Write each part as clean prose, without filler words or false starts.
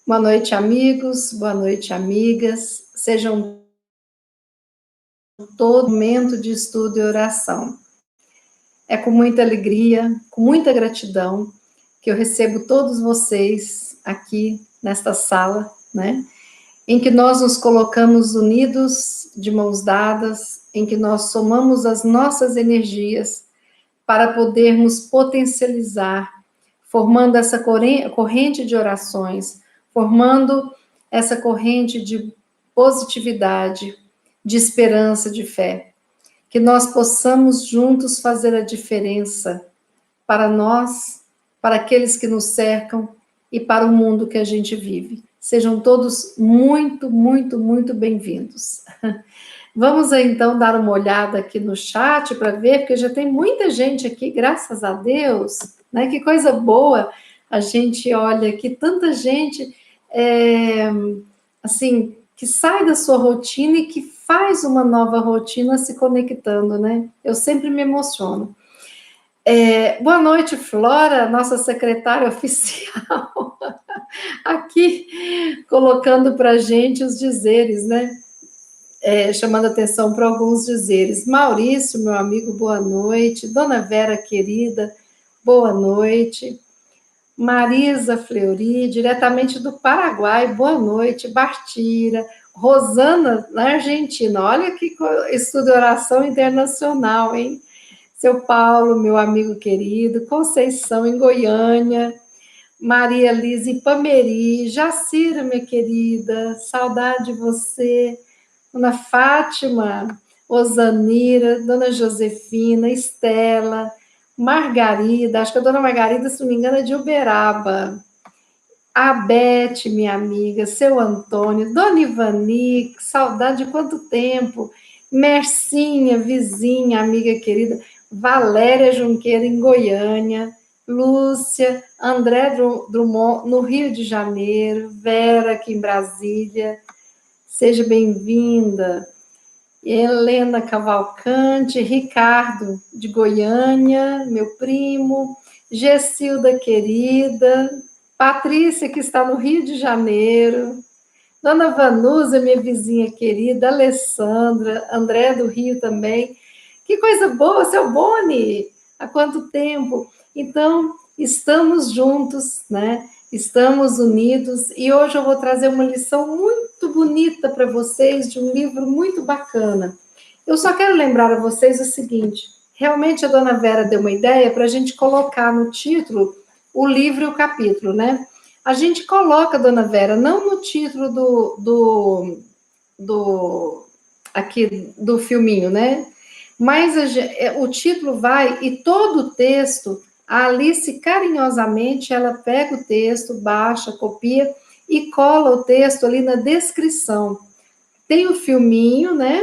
Boa noite, amigos, boa noite, amigas. Sejam todo momento de estudo e oração. É com muita alegria, com muita gratidão, que eu recebo todos vocês aqui nesta sala, né? Em que nós nos colocamos unidos, de mãos dadas, em que nós somamos as nossas energias para podermos potencializar, formando essa corrente de orações, formando essa corrente de positividade, de esperança, de fé. Que nós possamos juntos fazer a diferença para nós, para aqueles que nos cercam e para o mundo que a gente vive. Sejam todos muito, muito, muito bem-vindos. Vamos então dar uma olhada aqui no chat para ver, porque já tem muita gente aqui, graças a Deus, né? Que coisa boa a gente olha aqui, tanta gente, assim, que sai da sua rotina e que faz uma nova rotina se conectando, né? Eu sempre me emociono. Boa noite, Flora, nossa secretária oficial, aqui colocando para a gente os dizeres, né? Chamando atenção para alguns dizeres. Maurício, meu amigo, boa noite. Dona Vera, querida, boa noite. Marisa Fleury, diretamente do Paraguai, boa noite. Bartira. Rosana, na Argentina, olha que estudo de oração internacional, hein? Seu Paulo, meu amigo querido. Conceição, em Goiânia. Maria Lisa, em Pameri. Jacira, minha querida, saudade de você. Dona Fátima, Osanira, Dona Josefina, Estela, Margarida, acho que a Dona Margarida, se não me engano, é de Uberaba. A Beth, minha amiga, seu Antônio, Dona Ivani, saudade de quanto tempo. Mercinha, vizinha, amiga querida. Valéria Junqueira, em Goiânia. Lúcia, André Drummond, no Rio de Janeiro. Vera, aqui em Brasília. Seja bem-vinda. Helena Cavalcante, Ricardo de Goiânia, meu primo, Gessilda querida, Patrícia, que está no Rio de Janeiro, Dona Vanusa, minha vizinha querida, Alessandra, André do Rio também. Que coisa boa, seu Boni! Há quanto tempo? Então, estamos juntos, né? Estamos unidos e hoje eu vou trazer uma lição muito bonita para vocês de um livro muito bacana. Eu só quero lembrar a vocês o seguinte: realmente a Dona Vera deu uma ideia para a gente colocar no título o livro e o capítulo, né? A gente coloca, Dona Vera, não no título aqui do filminho, né? Mas o título vai e todo o texto, a Alice carinhosamente ela pega o texto, baixa, copia e cola o texto ali na descrição. Tem o filminho, né?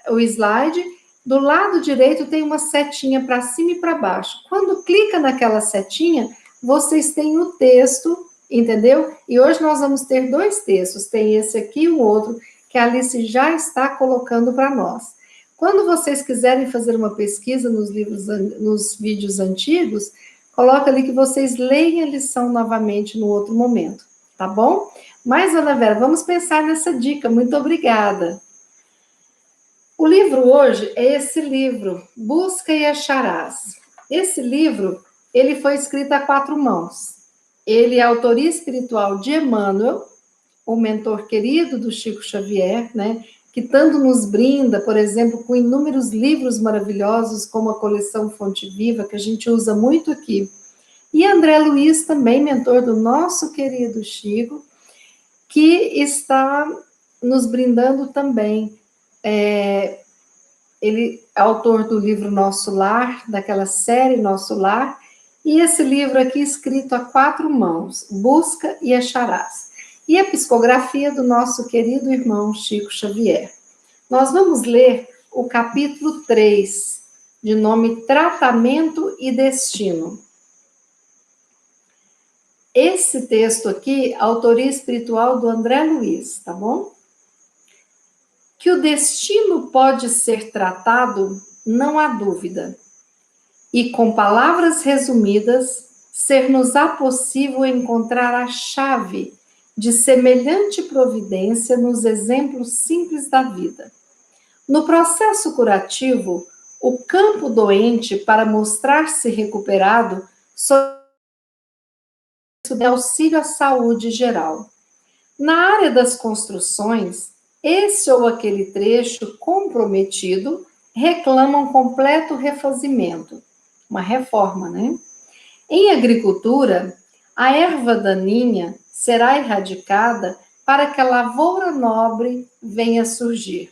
O slide. Do lado direito tem uma setinha para cima e para baixo. Quando clica naquela setinha, vocês têm o texto, entendeu? E hoje nós vamos ter dois textos, tem esse aqui e um outro, que a Alice já está colocando para nós. Quando vocês quiserem fazer uma pesquisa nos livros, nos vídeos antigos, coloca ali que vocês leem a lição novamente no outro momento, tá bom? Mas, Ana Vera, vamos pensar nessa dica, muito obrigada. O livro hoje é esse livro, Busca e Acharás. Esse livro, ele foi escrito a quatro mãos. Ele é autoria espiritual de Emmanuel, o mentor querido do Chico Xavier, né? Que tanto nos brinda, por exemplo, com inúmeros livros maravilhosos, como a coleção Fonte Viva, que a gente usa muito aqui. E André Luiz, também mentor do nosso querido Chico, que está nos brindando também. Ele é autor do livro Nosso Lar, daquela série Nosso Lar, e esse livro aqui escrito a quatro mãos, Busca e Acharás. E a psicografia do nosso querido irmão Chico Xavier. Nós vamos ler o capítulo 3, de nome Tratamento e Destino. Esse texto aqui, autoria espiritual do André Luiz, tá bom? Que o destino pode ser tratado, não há dúvida. E com palavras resumidas, ser-nos-á possível encontrar a chave de semelhante providência nos exemplos simples da vida. No processo curativo, o campo doente, para mostrar-se recuperado, solicita auxílio à saúde geral. Na área das construções, esse ou aquele trecho comprometido reclama um completo refazimento, uma reforma, né? Em agricultura, a erva daninha será erradicada para que a lavoura nobre venha a surgir.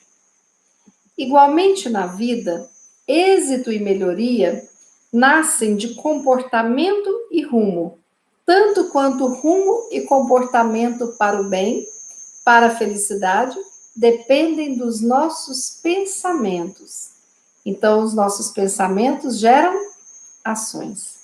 Igualmente na vida, êxito e melhoria nascem de comportamento e rumo, tanto quanto rumo e comportamento para o bem, para a felicidade, dependem dos nossos pensamentos. Então, os nossos pensamentos geram ações.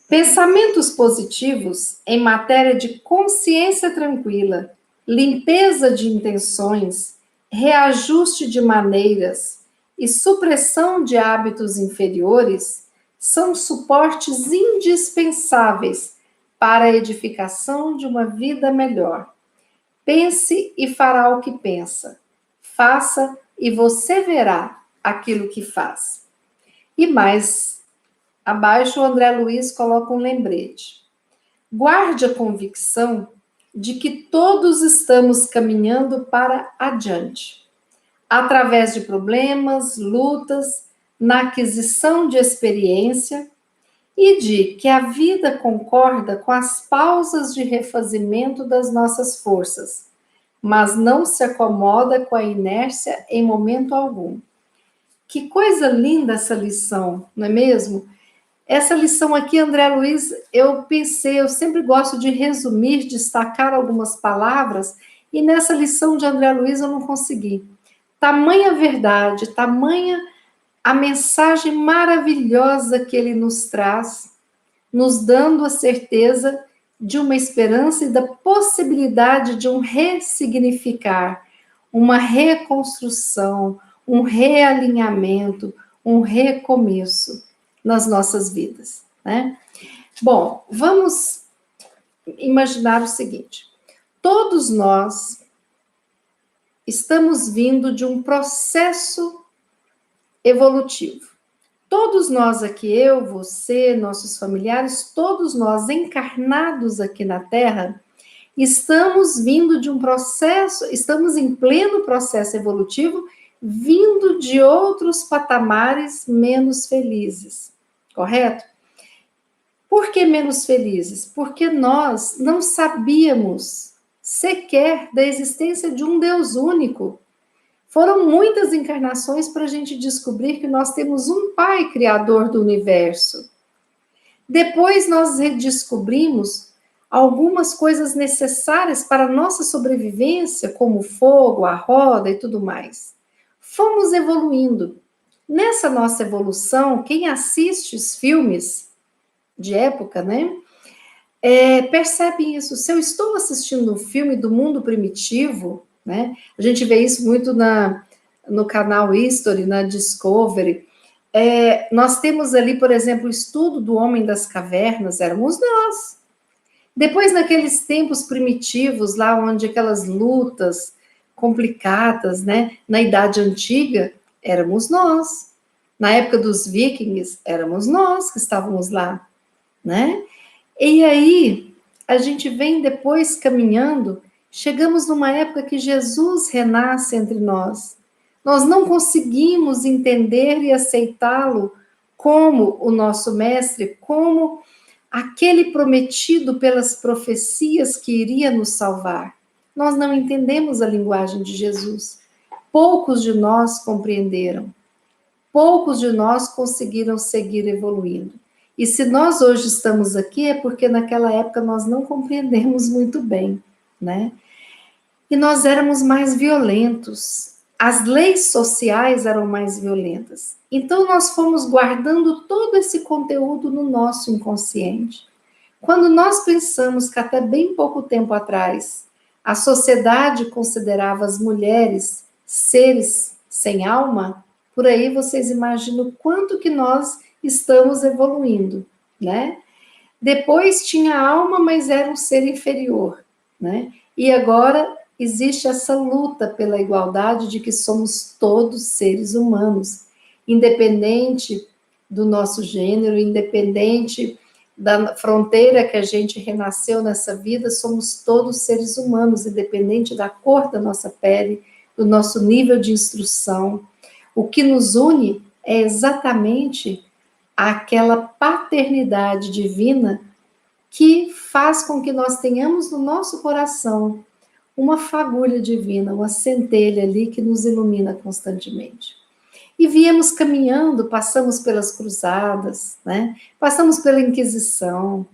Pensamentos positivos em matéria de consciência tranquila, limpeza de intenções, reajuste de maneiras e supressão de hábitos inferiores são suportes indispensáveis para a edificação de uma vida melhor. Pense e fará o que pensa. Faça e você verá aquilo que faz. E mais abaixo, o André Luiz coloca um lembrete. Guarde a convicção de que todos estamos caminhando para adiante, através de problemas, lutas, na aquisição de experiência e de que a vida concorda com as pausas de refazimento das nossas forças, mas não se acomoda com a inércia em momento algum. Que coisa linda essa lição, não é mesmo? Essa lição aqui, André Luiz, eu pensei, eu sempre gosto de resumir, destacar algumas palavras, e nessa lição de André Luiz eu não consegui. Tamanha verdade, tamanha a mensagem maravilhosa que ele nos traz, nos dando a certeza de uma esperança e da possibilidade de um ressignificar, uma reconstrução, um realinhamento, um recomeço nas nossas vidas, né? Bom, vamos imaginar o seguinte: todos nós estamos vindo de um processo evolutivo. Todos nós aqui, eu, você, nossos familiares, todos nós encarnados aqui na Terra, estamos vindo de um processo, estamos em pleno processo evolutivo, vindo de outros patamares menos felizes, correto? Por que menos felizes? Porque nós não sabíamos sequer da existência de um Deus único. Foram muitas encarnações para a gente descobrir que nós temos um Pai Criador do universo. Depois nós redescobrimos algumas coisas necessárias para a nossa sobrevivência, como o fogo, a roda e tudo mais. Fomos evoluindo. Nessa nossa evolução, quem assiste os filmes de época, né, percebe isso. Se eu estou assistindo um filme do mundo primitivo, né, a gente vê isso muito no canal History, na Discovery, nós temos ali, por exemplo, o estudo do homem das cavernas, éramos nós. Depois, naqueles tempos primitivos, lá onde aquelas lutas complicadas, né, na Idade Antiga, éramos nós. Na época dos vikings, éramos nós que estávamos lá, né? E aí, a gente vem depois caminhando, chegamos numa época que Jesus renasce entre nós. Nós não conseguimos entender e aceitá-lo como o nosso mestre, como aquele prometido pelas profecias que iria nos salvar. Nós não entendemos a linguagem de Jesus. Poucos de nós compreenderam. Poucos de nós conseguiram seguir evoluindo. E se nós hoje estamos aqui, é porque naquela época nós não compreendemos muito bem, né? E nós éramos mais violentos. As leis sociais eram mais violentas. Então nós fomos guardando todo esse conteúdo no nosso inconsciente. Quando nós pensamos que até bem pouco tempo atrás a sociedade considerava as mulheres seres sem alma, por aí vocês imaginam o quanto que nós estamos evoluindo, né? Depois tinha alma, mas era um ser inferior, né? E agora existe essa luta pela igualdade de que somos todos seres humanos, independente do nosso gênero, independente da fronteira que a gente renasceu nessa vida, somos todos seres humanos, independente da cor da nossa pele, do nosso nível de instrução. O que nos une é exatamente aquela paternidade divina que faz com que nós tenhamos no nosso coração uma fagulha divina, uma centelha ali que nos ilumina constantemente. E viemos caminhando, passamos pelas cruzadas, né? Passamos pela Inquisição,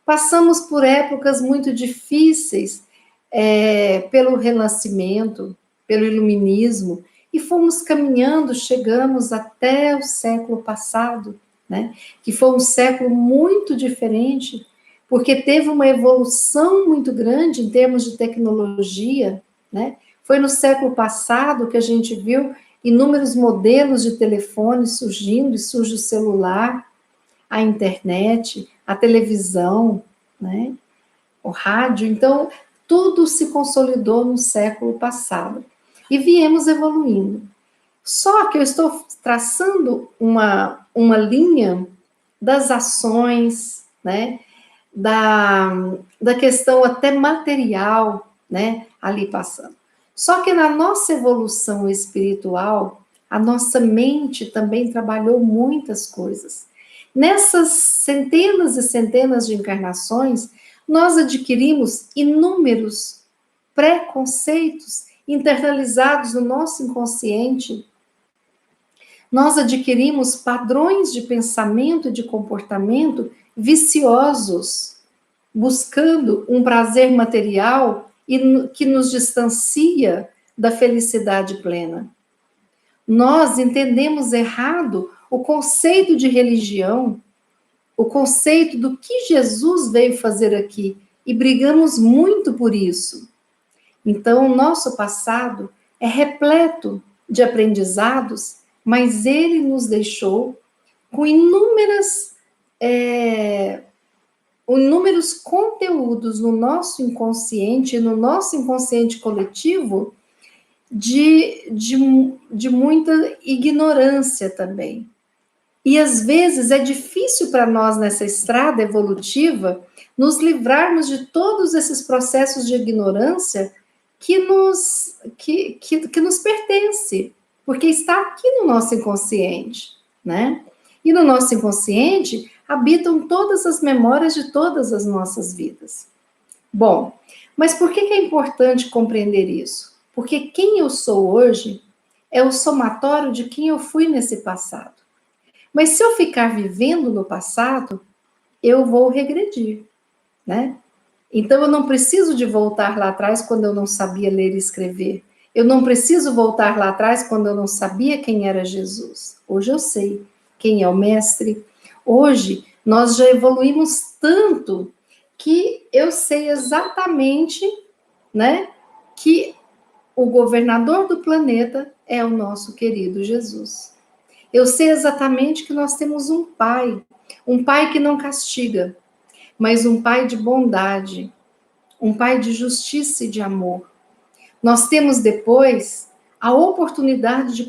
passamos por épocas muito difíceis, pelo Renascimento, pelo Iluminismo, e fomos caminhando, chegamos até o século passado, né? Que foi um século muito diferente, porque teve uma evolução muito grande em termos de tecnologia, né? Foi no século passado que a gente viu inúmeros modelos de telefones surgindo, e surge o celular, a internet, a televisão, né? O rádio. Então, tudo se consolidou no século passado. E viemos evoluindo. Só que eu estou traçando uma linha das ações, né? Da questão até material, né? Ali passando. Só que na nossa evolução espiritual, a nossa mente também trabalhou muitas coisas. Nessas centenas e centenas de encarnações, nós adquirimos inúmeros preconceitos internalizados no nosso inconsciente. Nós adquirimos padrões de pensamento e de comportamento viciosos, buscando um prazer material e que nos distancia da felicidade plena. Nós entendemos errado o conceito de religião, o conceito do que Jesus veio fazer aqui, e brigamos muito por isso. Então, o nosso passado é repleto de aprendizados, mas ele nos deixou com inúmeros conteúdos no nosso inconsciente coletivo, de muita ignorância também. E às vezes é difícil para nós nessa estrada evolutiva nos livrarmos de todos esses processos de ignorância que nos pertence, porque está aqui no nosso inconsciente, né? E no nosso inconsciente habitam todas as memórias de todas as nossas vidas. Bom, mas por que é importante compreender isso? Porque quem eu sou hoje é o somatório de quem eu fui nesse passado. Mas se eu ficar vivendo no passado, eu vou regredir, né? Então eu não preciso de voltar lá atrás quando eu não sabia ler e escrever. Eu não preciso voltar lá atrás quando eu não sabia quem era Jesus. Hoje eu sei quem é o Mestre. Hoje nós já evoluímos tanto que eu sei exatamente, né, que o governador do planeta é o nosso querido Jesus. Eu sei exatamente que nós temos um pai que não castiga, mas um pai de bondade, um pai de justiça e de amor. Nós temos depois a oportunidade de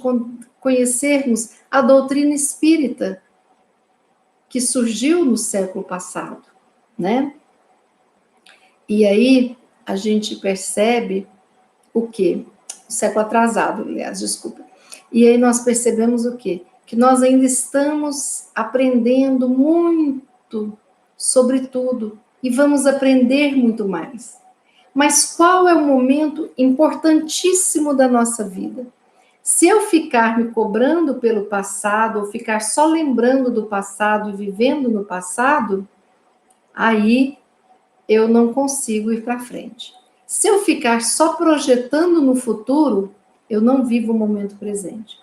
conhecermos a doutrina espírita que surgiu no século passado, né? E aí a gente percebe o quê? O século atrasado, aliás, desculpa. E aí nós percebemos o quê? Que nós ainda estamos aprendendo muito sobre tudo e vamos aprender muito mais. Mas qual é o momento importantíssimo da nossa vida? Se eu ficar me cobrando pelo passado, ou ficar só lembrando do passado e vivendo no passado, aí eu não consigo ir para frente. Se eu ficar só projetando no futuro, eu não vivo o momento presente.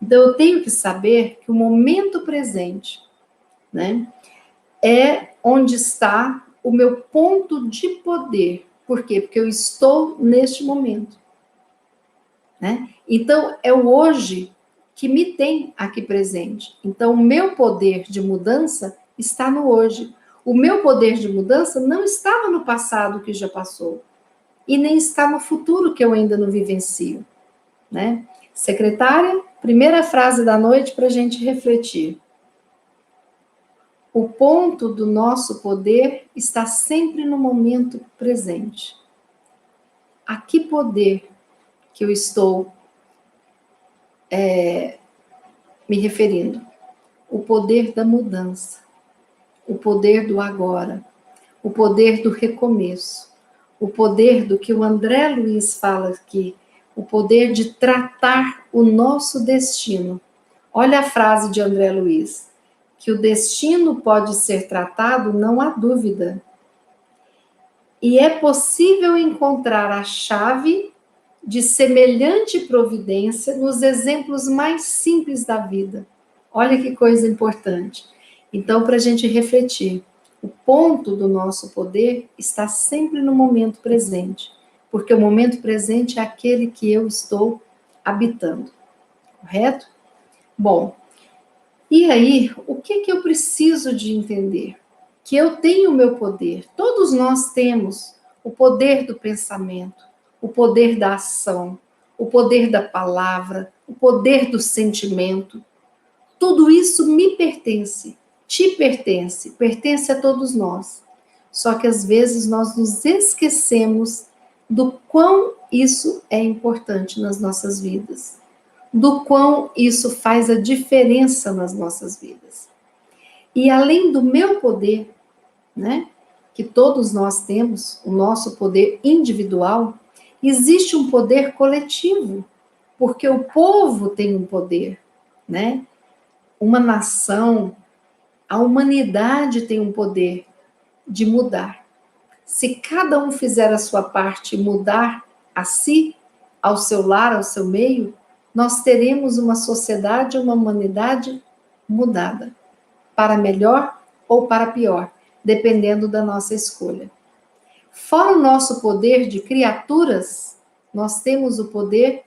Então, eu tenho que saber que o momento presente, né, é onde está o meu ponto de poder. Por quê? Porque eu estou neste momento, né? Então, é o hoje que me tem aqui presente. Então, o meu poder de mudança está no hoje. O meu poder de mudança não estava no passado que já passou. e nem está no futuro que eu ainda não vivencio, né? Secretária, primeira frase da noite para a gente refletir. O ponto do nosso poder está sempre no momento presente. A que poder que eu estou me referindo? O poder da mudança, o poder do agora, o poder do recomeço, o poder do que o André Luiz fala aqui, o poder de tratar o nosso destino. Olha a frase de André Luiz, que o destino pode ser tratado, não há dúvida. E é possível encontrar a chave de semelhante providência nos exemplos mais simples da vida. Olha que coisa importante. Então, para a gente refletir, o ponto do nosso poder está sempre no momento presente, porque o momento presente é aquele que eu estou habitando, correto? Bom, e aí, o que eu preciso de entender? Que eu tenho o meu poder, todos nós temos o poder do pensamento, o poder da ação, o poder da palavra, o poder do sentimento. Tudo isso me pertence, te pertence, pertence a todos nós. Só que às vezes nós nos esquecemos do quão isso é importante nas nossas vidas, do quão isso faz a diferença nas nossas vidas. E além do meu poder, né, que todos nós temos, o nosso poder individual, existe um poder coletivo, porque o povo tem um poder, né? Uma nação, a humanidade tem um poder de mudar. Se cada um fizer a sua parte e mudar a si, ao seu lar, ao seu meio, nós teremos uma sociedade, uma humanidade mudada, para melhor ou para pior, dependendo da nossa escolha. Fora o nosso poder de criaturas, nós temos o poder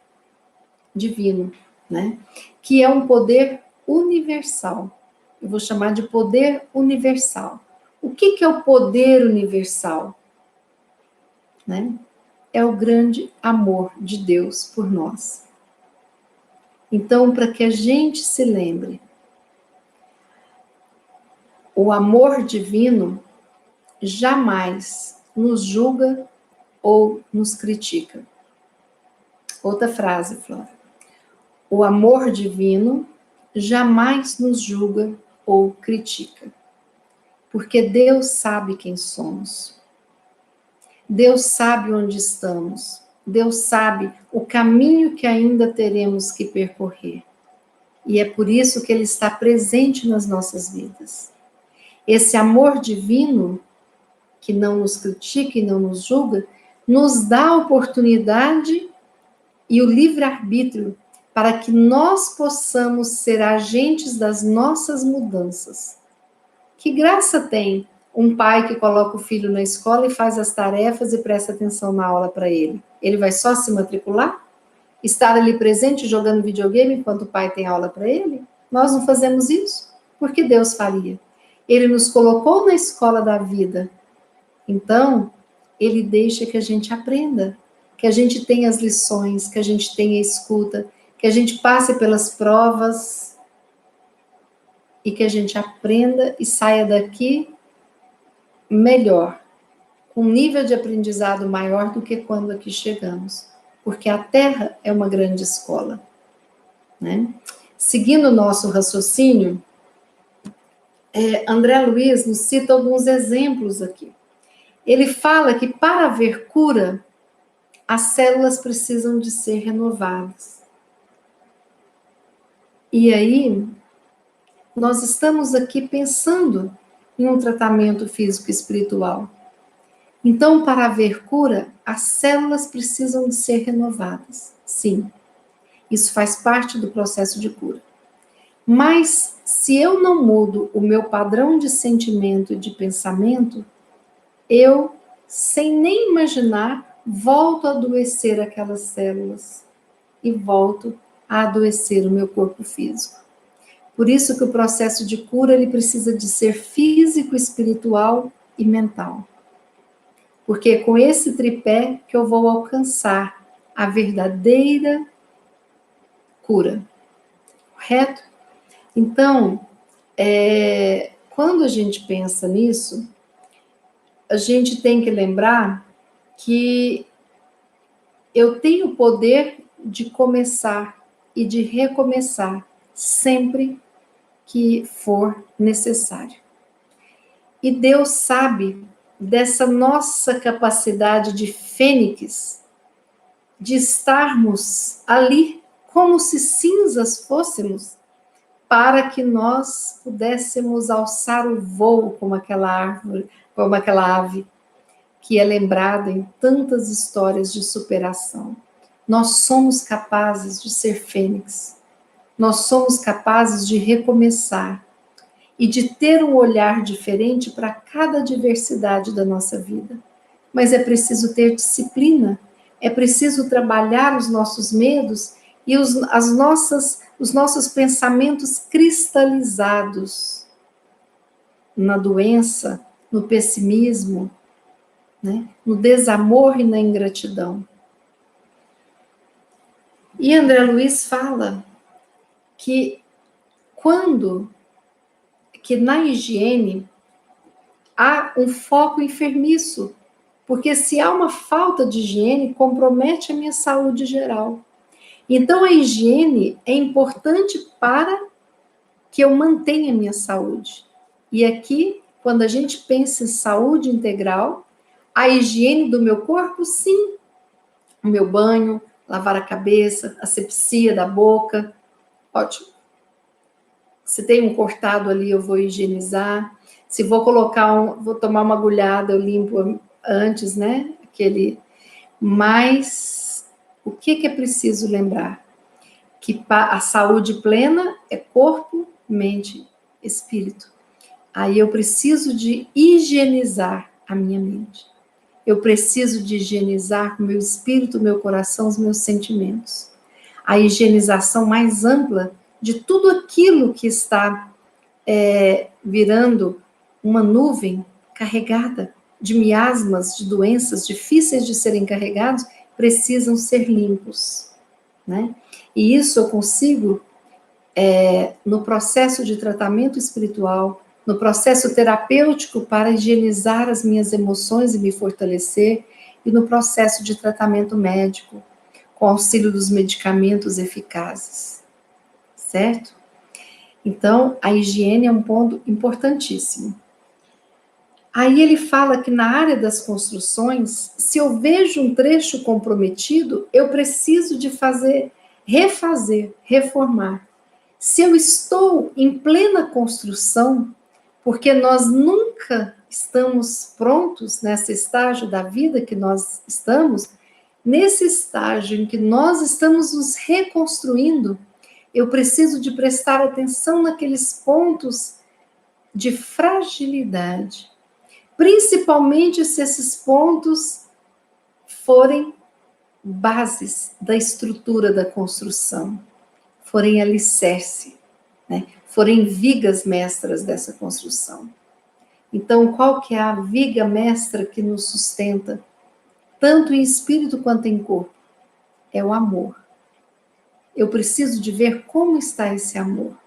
divino, né? Que é um poder universal. Eu vou chamar de poder universal. O que é o poder universal? Né? É o grande amor de Deus por nós. Então, para que a gente se lembre, o amor divino jamais nos julga ou nos critica. Outra frase, Flora. O amor divino jamais nos julga ou critica, porque Deus sabe quem somos. Deus sabe onde estamos. Deus sabe o caminho que ainda teremos que percorrer. E é por isso que Ele está presente nas nossas vidas. Esse amor divino, que não nos critica e não nos julga, nos dá a oportunidade e o livre-arbítrio para que nós possamos ser agentes das nossas mudanças. Que graça tem um pai que coloca o filho na escola e faz as tarefas e presta atenção na aula para ele? Ele vai só se matricular? Estar ali presente jogando videogame enquanto o pai tem aula para ele? Nós não fazemos isso? Por que Deus faria? Ele nos colocou na escola da vida. Então, Ele deixa que a gente aprenda, que a gente tenha as lições, que a gente tenha a escuta, que a gente passe pelas provas e que a gente aprenda e saia daqui melhor, com um nível de aprendizado maior do que quando aqui chegamos, porque a Terra é uma grande escola, né? Seguindo o nosso raciocínio, André Luiz nos cita alguns exemplos aqui. Ele fala que para haver cura, as células precisam de ser renovadas. E aí, nós estamos aqui pensando em um tratamento físico e espiritual. Então, para haver cura, as células precisam de ser renovadas. Sim, isso faz parte do processo de cura. Mas, se eu não mudo o meu padrão de sentimento e de pensamento, eu, sem nem imaginar, volto a adoecer aquelas células e volto a adoecer o meu corpo físico. Por isso que o processo de cura ele precisa de ser físico, espiritual e mental. porque é com esse tripé que eu vou alcançar a verdadeira cura, correto? Então, quando a gente pensa nisso, a gente tem que lembrar que eu tenho o poder de começar e de recomeçar sempre que for necessário. E Deus sabe dessa nossa capacidade de fênix, de estarmos ali como se cinzas fôssemos, para que nós pudéssemos alçar o voo como aquela árvore, como aquela ave, que é lembrada em tantas histórias de superação. Nós somos capazes de ser fênix, nós somos capazes de recomeçar e de ter um olhar diferente para cada adversidade da nossa vida. Mas é preciso ter disciplina, é preciso trabalhar os nossos medos e os nossos pensamentos cristalizados na doença, no pessimismo, né? No desamor e na ingratidão. E André Luiz fala que na higiene há um foco enfermiço, porque se há uma falta de higiene, compromete a minha saúde geral. Então a higiene é importante para que eu mantenha a minha saúde. E aqui, quando a gente pensa em saúde integral, a higiene do meu corpo, sim. O meu banho, lavar a cabeça, asepsia da boca, ótimo. Se tem um cortado ali, eu vou higienizar. Se vou vou tomar uma agulhada, eu limpo antes, né? Mas o que é preciso lembrar? Que a saúde plena é corpo, mente, espírito. Aí eu preciso de higienizar a minha mente. Eu preciso de higienizar o meu espírito, o meu coração, os meus sentimentos. A higienização mais ampla de tudo aquilo que está virando uma nuvem carregada de miasmas, de doenças difíceis de serem carregados, precisam ser limpos, né? E isso eu consigo no processo de tratamento espiritual, no processo terapêutico para higienizar as minhas emoções e me fortalecer, e no processo de tratamento médico, com auxílio dos medicamentos eficazes, certo? Então, a higiene é um ponto importantíssimo. Aí ele fala que na área das construções, se eu vejo um trecho comprometido, eu preciso de refazer, reformar. Se eu estou em plena construção, porque nós nunca estamos prontos nesse estágio da vida que nós estamos, nesse estágio em que nós estamos nos reconstruindo, eu preciso de prestar atenção naqueles pontos de fragilidade, principalmente se esses pontos forem bases da estrutura da construção, forem alicerce, né? Forem vigas mestras dessa construção. Então, qual que é a viga mestra que nos sustenta, tanto em espírito quanto em corpo? É o amor. Eu preciso de ver como está esse amor.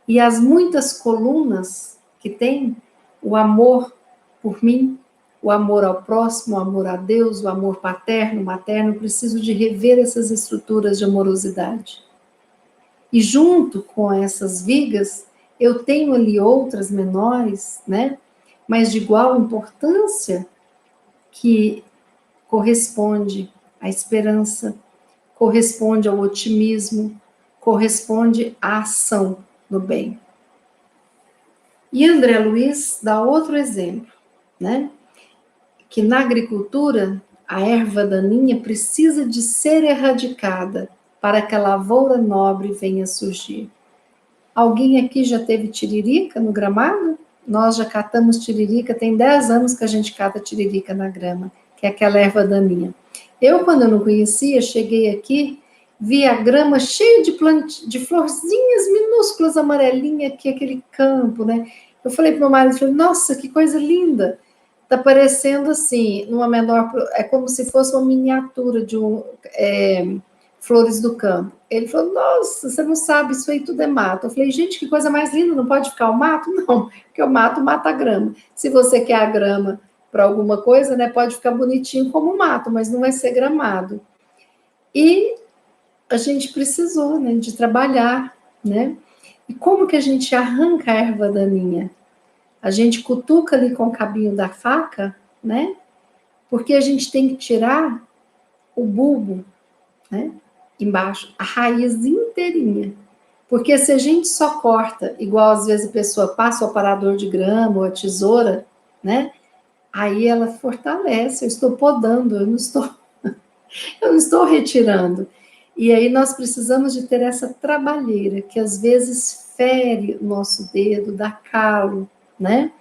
E as muitas colunas que tem, o amor por mim, o amor ao próximo, o amor a Deus, o amor paterno, materno, eu preciso de rever essas estruturas de amorosidade. E junto com essas vigas, eu tenho ali outras menores, né? Mas de igual importância, que corresponde à esperança, corresponde ao otimismo, corresponde à ação no bem. E André Luiz dá outro exemplo, né? Que na agricultura, a erva daninha precisa de ser erradicada para que a lavoura nobre venha surgir. Alguém aqui já teve tiririca no gramado? Nós já catamos tiririca, tem 10 anos que a gente cata tiririca na grama, que é aquela erva daninha. Eu, quando eu não conhecia, cheguei aqui, vi a grama cheia de florzinhas minúsculas, amarelinhas, aqui, aquele campo, né? Eu falei para meu marido, falei, nossa, que coisa linda! Tá parecendo assim, numa menor, é como se fosse uma miniatura de Flores do Campo. Ele falou, nossa, você não sabe, isso aí tudo é mato. Eu falei, gente, que coisa mais linda, não pode ficar o mato? Não, porque o mato mata a grama. Se você quer a grama para alguma coisa, né, pode ficar bonitinho como mato, mas não vai ser gramado. E a gente precisou, né, de trabalhar, né? E como que a gente arranca a erva daninha? A gente cutuca ali com o cabinho da faca, né? Porque a gente tem que tirar o bulbo, né? Embaixo, a raiz inteirinha. Porque se a gente só corta, igual às vezes a pessoa passa o aparador de grama ou a tesoura, né? Aí ela fortalece, eu estou podando, eu não estou retirando. E aí nós precisamos de ter essa trabalheira, que às vezes fere o nosso dedo, dá calo, né?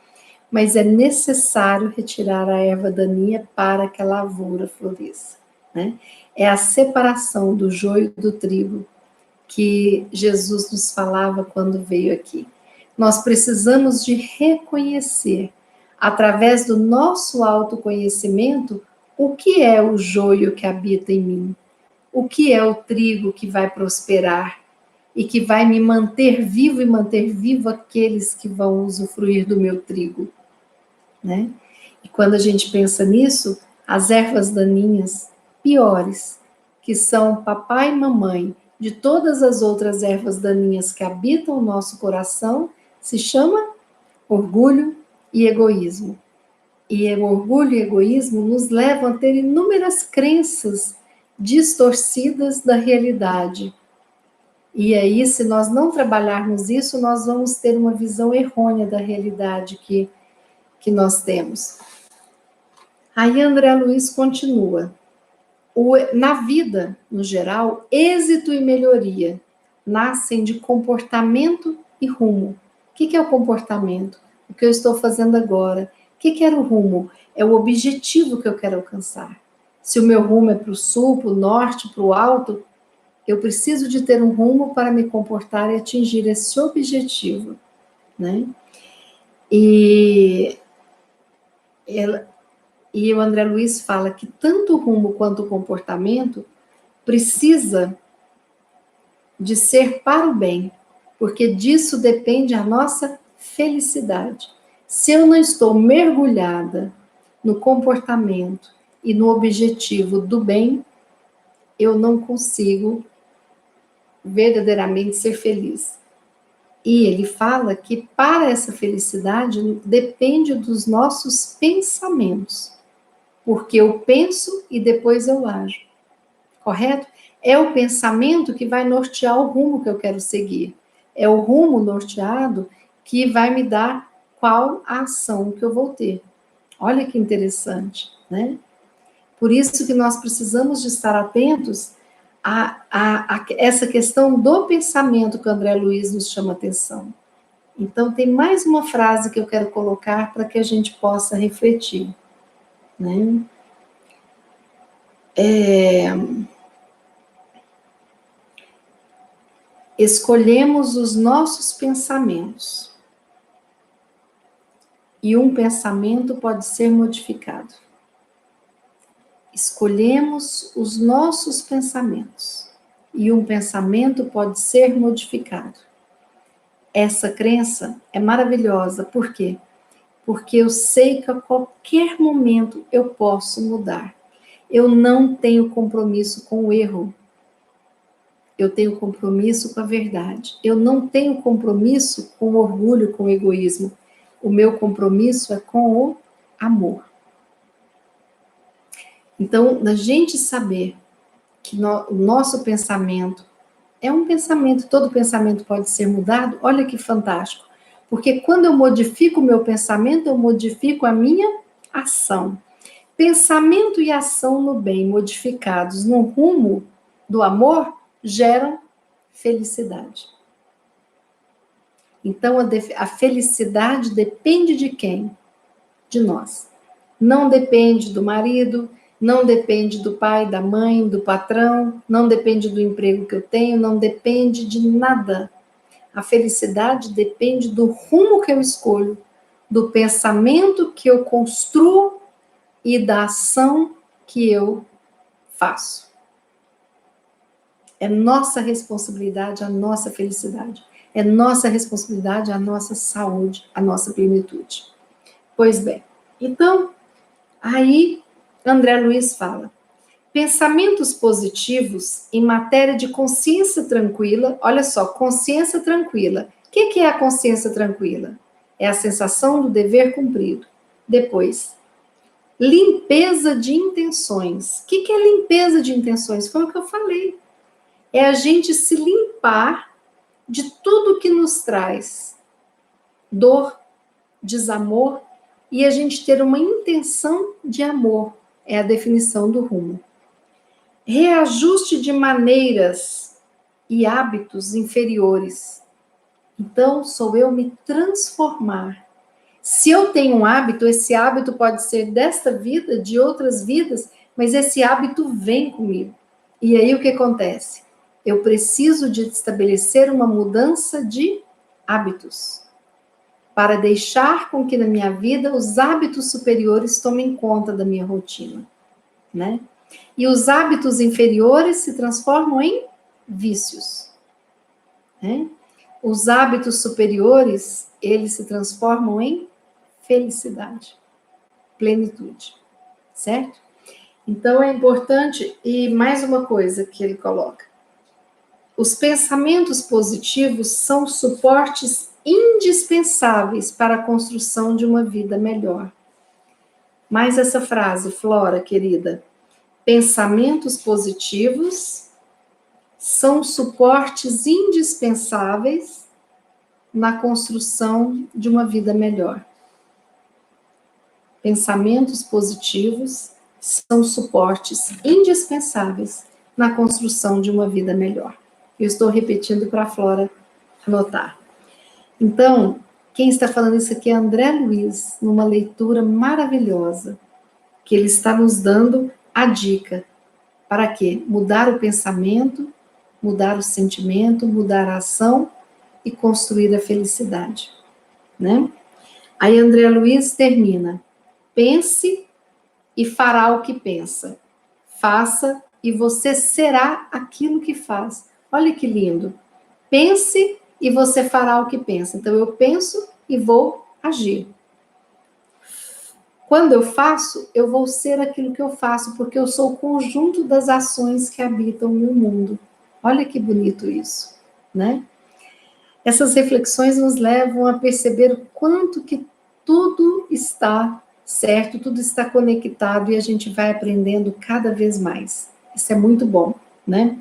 Mas é necessário retirar a erva daninha para que a lavoura floresça, né? É a separação do joio do trigo que Jesus nos falava quando veio aqui. Nós precisamos de reconhecer, através do nosso autoconhecimento, o que é o joio que habita em mim, o que é o trigo que vai prosperar e que vai me manter vivo e manter vivo aqueles que vão usufruir do meu trigo, né? E quando a gente pensa nisso, as ervas daninhas piores, que são papai e mamãe de todas as outras ervas daninhas que habitam o nosso coração, se chama orgulho e egoísmo. E o orgulho e egoísmo nos levam a ter inúmeras crenças distorcidas da realidade. E aí, se nós não trabalharmos isso, nós vamos ter uma visão errônea da realidade que nós temos. Aí André Luiz continua. Na vida, no geral, êxito e melhoria nascem de comportamento e rumo. O que é o comportamento? O que eu estou fazendo agora? O que era o rumo? É o objetivo que eu quero alcançar. Se o meu rumo é para o sul, para o norte, para o alto, eu preciso de ter um rumo para me comportar e atingir esse objetivo, né? E o André Luiz fala que tanto o rumo quanto o comportamento precisa de ser para o bem, porque disso depende a nossa felicidade. Se eu não estou mergulhada no comportamento e no objetivo do bem, eu não consigo verdadeiramente ser feliz. E ele fala que para essa felicidade depende dos nossos pensamentos, porque eu penso e depois eu ajo, correto? É o pensamento que vai nortear o rumo que eu quero seguir. É o rumo norteado que vai me dar qual a ação que eu vou ter. Olha que interessante, né? Por isso que nós precisamos de estar atentos a essa questão do pensamento que o André Luiz nos chama atenção. Então, tem mais uma frase que eu quero colocar para que a gente possa refletir, né? Escolhemos os nossos pensamentos. E um pensamento pode ser modificado. Escolhemos os nossos pensamentos. E um pensamento pode ser modificado. Essa crença é maravilhosa. Por quê? Porque eu sei que a qualquer momento eu posso mudar. Eu não tenho compromisso com o erro. Eu tenho compromisso com a verdade. Eu não tenho compromisso com o orgulho, com o egoísmo. O meu compromisso é com o amor. Então, da gente saber que o nosso pensamento é um pensamento, todo pensamento pode ser mudado, olha que fantástico. Porque quando eu modifico o meu pensamento, eu modifico a minha ação. Pensamento e ação no bem modificados no rumo do amor geram felicidade. Então, a felicidade depende de quem? De nós. Não depende do marido, não depende do pai, da mãe, do patrão, não depende do emprego que eu tenho, não depende de nada. A felicidade depende do rumo que eu escolho, do pensamento que eu construo e da ação que eu faço. É nossa responsabilidade a nossa felicidade. É nossa responsabilidade a nossa saúde, a nossa plenitude. Pois bem, então, aí André Luiz fala: pensamentos positivos em matéria de consciência tranquila. Olha só, consciência tranquila. O que é a consciência tranquila? É a sensação do dever cumprido. Depois, limpeza de intenções. O que é limpeza de intenções? Foi o que eu falei. É a gente se limpar de tudo que nos traz dor, desamor, e a gente ter uma intenção de amor. É a definição do rumo. Reajuste de maneiras e hábitos inferiores. Então, sou eu me transformar. Se eu tenho um hábito, esse hábito pode ser desta vida, de outras vidas, mas esse hábito vem comigo. E aí o que acontece? Eu preciso de estabelecer uma mudança de hábitos para deixar com que na minha vida os hábitos superiores tomem conta da minha rotina, né? E os hábitos inferiores se transformam em vícios, né? Os hábitos superiores, eles se transformam em felicidade, plenitude, certo? Então é importante, e mais uma coisa que ele coloca: os pensamentos positivos são suportes indispensáveis para a construção de uma vida melhor. Mais essa frase, Flora, querida. Pensamentos positivos são suportes indispensáveis na construção de uma vida melhor. Pensamentos positivos são suportes indispensáveis na construção de uma vida melhor. Eu estou repetindo para a Flora anotar. Então, quem está falando isso aqui é André Luiz, numa leitura maravilhosa, que ele está nos dando a dica. Para quê? Mudar o pensamento, mudar o sentimento, mudar a ação e construir a felicidade, né? Aí André Luiz termina: pense e fará o que pensa. Faça e você será aquilo que faz. Olha que lindo. Pense e você fará o que pensa. Então eu penso e vou agir. Quando eu faço, eu vou ser aquilo que eu faço, porque eu sou o conjunto das ações que habitam o meu mundo. Olha que bonito isso, né? Essas reflexões nos levam a perceber o quanto que tudo está certo, tudo está conectado e a gente vai aprendendo cada vez mais. Isso é muito bom, né?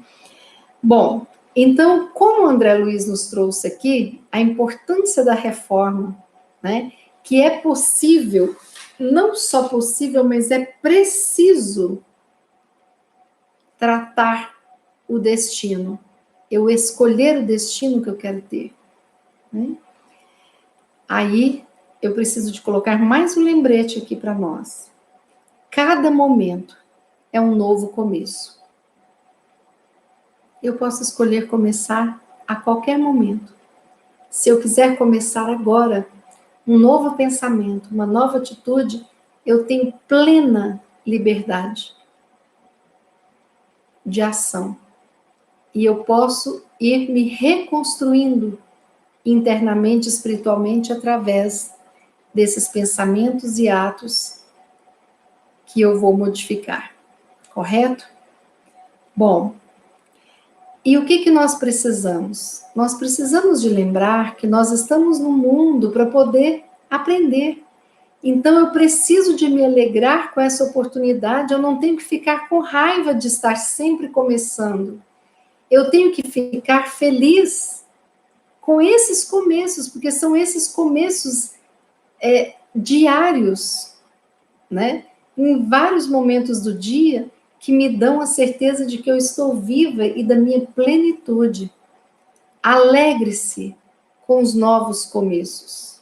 Bom, então, como o André Luiz nos trouxe aqui, a importância da reforma, né? Que é possível, não só possível, mas é preciso tratar o destino. Eu escolher o destino que eu quero ter, né? Aí, eu preciso de colocar mais um lembrete aqui para nós. Cada momento é um novo começo. Eu posso escolher começar a qualquer momento. Se eu quiser começar agora um novo pensamento, uma nova atitude, eu tenho plena liberdade de ação. E eu posso ir me reconstruindo internamente, espiritualmente, através desses pensamentos e atos que eu vou modificar. Correto? Bom, e o que nós precisamos? Nós precisamos de lembrar que nós estamos no mundo para poder aprender. Então eu preciso de me alegrar com essa oportunidade, eu não tenho que ficar com raiva de estar sempre começando. Eu tenho que ficar feliz com esses começos, porque são esses começos diários, né? Em vários momentos do dia, que me dão a certeza de que eu estou viva e da minha plenitude. Alegre-se com os novos começos.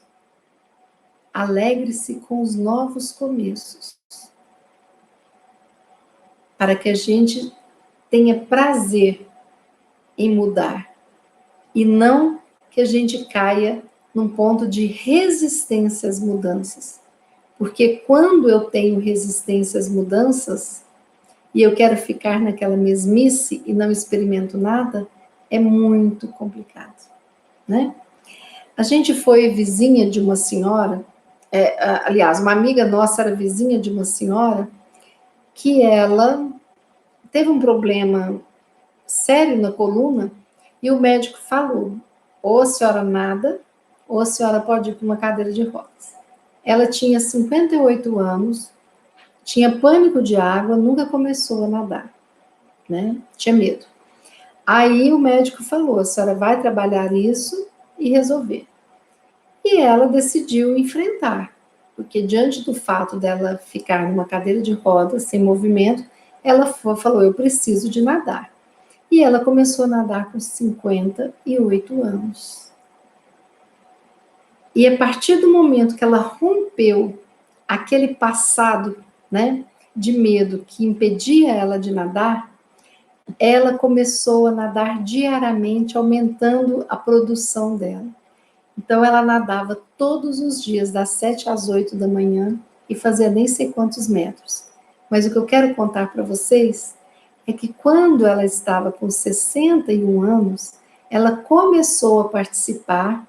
Alegre-se com os novos começos. Para que a gente tenha prazer em mudar. E não que a gente caia num ponto de resistência às mudanças. Porque quando eu tenho resistência às mudanças, e eu quero ficar naquela mesmice e não experimento nada, é muito complicado, né? A gente foi vizinha de uma senhora, aliás, uma amiga nossa era vizinha de uma senhora, que ela teve um problema sério na coluna, e o médico falou, ou a senhora nada, ou a senhora pode ir para uma cadeira de rodas. Ela tinha 58 anos, tinha pânico de água, nunca começou a nadar, né? Tinha medo. Aí o médico falou, a senhora vai trabalhar isso e resolver. E ela decidiu enfrentar, porque diante do fato dela ficar numa cadeira de rodas, sem movimento, ela falou, eu preciso de nadar. E ela começou a nadar com 58 anos. E a partir do momento que ela rompeu aquele passado, né, de medo que impedia ela de nadar, ela começou a nadar diariamente, aumentando a produção dela. Então, ela nadava todos os dias, das 7 às 8 da manhã, e fazia nem sei quantos metros. Mas o que eu quero contar para vocês é que quando ela estava com 61 anos, ela começou a participar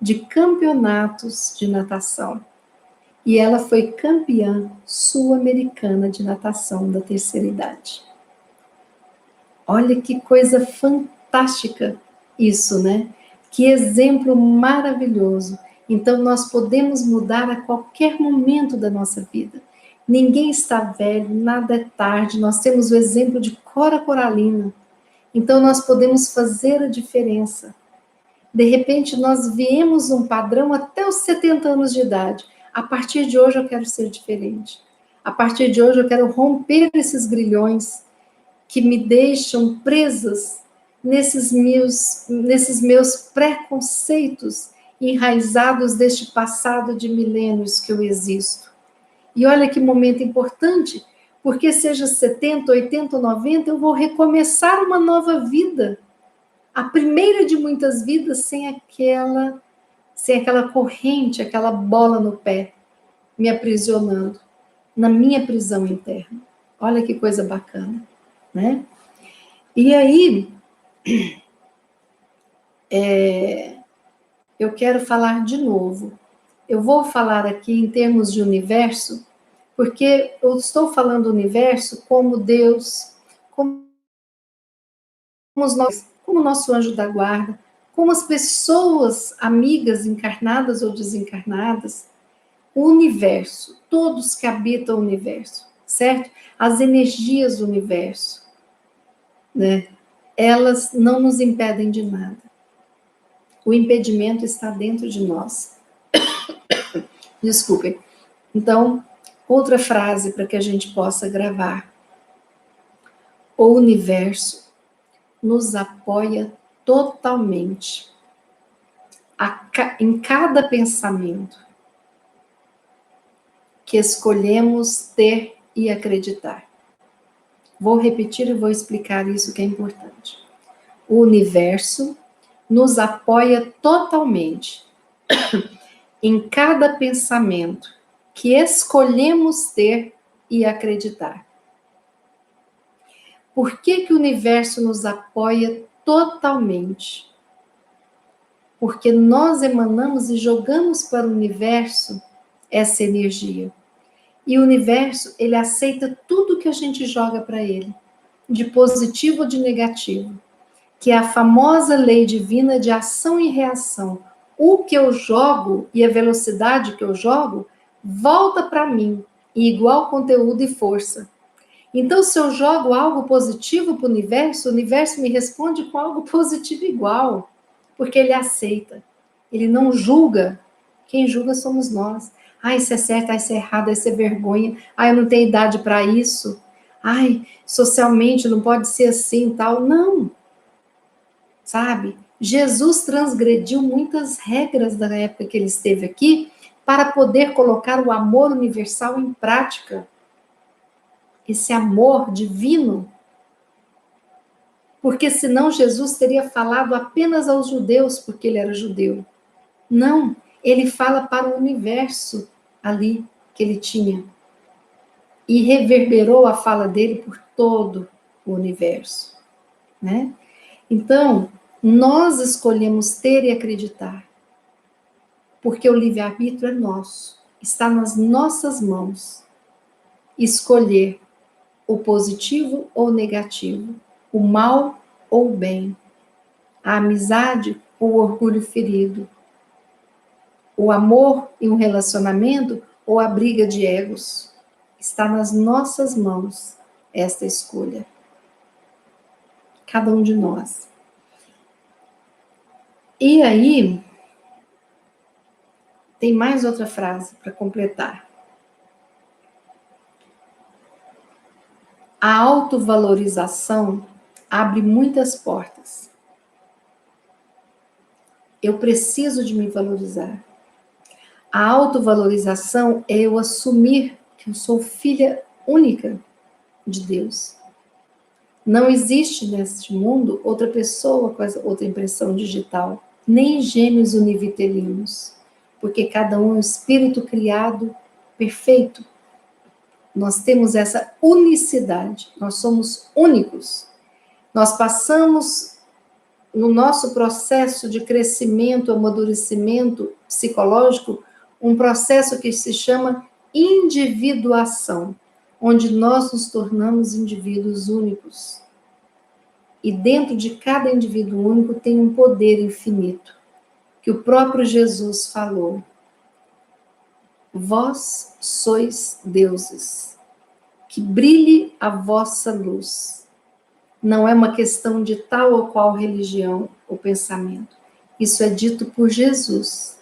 de campeonatos de natação. E ela foi campeã sul-americana de natação da terceira idade. Olha que coisa fantástica isso, né? Que exemplo maravilhoso. Então, nós podemos mudar a qualquer momento da nossa vida. Ninguém está velho, nada é tarde. Nós temos o exemplo de Cora Coralina. Então, nós podemos fazer a diferença. De repente, nós viemos um padrão até os 70 anos de idade. A partir de hoje, eu quero ser diferente. A partir de hoje, eu quero romper esses grilhões que me deixam presas nesses meus preconceitos enraizados deste passado de milênios que eu existo. E olha que momento importante, porque seja 70, 80 ou 90, eu vou recomeçar uma nova vida. A primeira de muitas vidas sem aquela corrente, aquela bola no pé, me aprisionando, na minha prisão interna. Olha que coisa bacana, né? E aí, eu quero falar de novo. Eu vou falar aqui em termos de universo, porque eu estou falando do universo como Deus, como nós, como o nosso anjo da guarda, como as pessoas, amigas encarnadas ou desencarnadas, o universo, todos que habitam o universo, certo? As energias do universo, né? Elas não nos impedem de nada. O impedimento está dentro de nós. Desculpem. Então, outra frase para que a gente possa gravar. O universo nos apoia totalmente em cada pensamento que escolhemos ter e acreditar. Vou repetir e vou explicar isso que é importante. O universo nos apoia totalmente em cada pensamento que escolhemos ter e acreditar. Por que o universo nos apoia totalmente? Porque nós emanamos e jogamos para o universo essa energia. E o universo, ele aceita tudo que a gente joga para ele, de positivo ou de negativo, que é a famosa lei divina de ação e reação. O que eu jogo e a velocidade que eu jogo volta para mim, em igual conteúdo e força. Então, se eu jogo algo positivo para o universo me responde com algo positivo igual, porque ele aceita. Ele não julga. Quem julga somos nós. Ah, isso é certo, ah, isso é errado, isso é vergonha. Ah, eu não tenho idade para isso. Ai, socialmente não pode ser assim, tal. Não. Sabe? Jesus transgrediu muitas regras da época que ele esteve aqui para poder colocar o amor universal em prática. Esse amor divino. Porque senão Jesus teria falado apenas aos judeus, porque ele era judeu. Não, ele fala para o universo ali que ele tinha. E reverberou a fala dele por todo o universo, né? Então, nós escolhemos ter e acreditar, porque o livre-arbítrio é nosso, está nas nossas mãos. Escolher o positivo ou o negativo, o mal ou o bem, a amizade ou o orgulho ferido, o amor em um relacionamento ou a briga de egos. Está nas nossas mãos esta escolha. Cada um de nós. E aí, tem mais outra frase para completar. A autovalorização abre muitas portas. Eu preciso de me valorizar. A autovalorização é eu assumir que eu sou filha única de Deus. Não existe neste mundo outra pessoa com outra impressão digital, nem gêmeos univitelinos, porque cada um é um espírito criado perfeito. Nós temos essa unicidade, nós somos únicos. Nós passamos no nosso processo de crescimento, amadurecimento psicológico, um processo que se chama individuação, onde nós nos tornamos indivíduos únicos. E dentro de cada indivíduo único tem um poder infinito, que o próprio Jesus falou. Vós sois deuses, que brilhe a vossa luz. Não é uma questão de tal ou qual religião ou pensamento. Isso é dito por Jesus.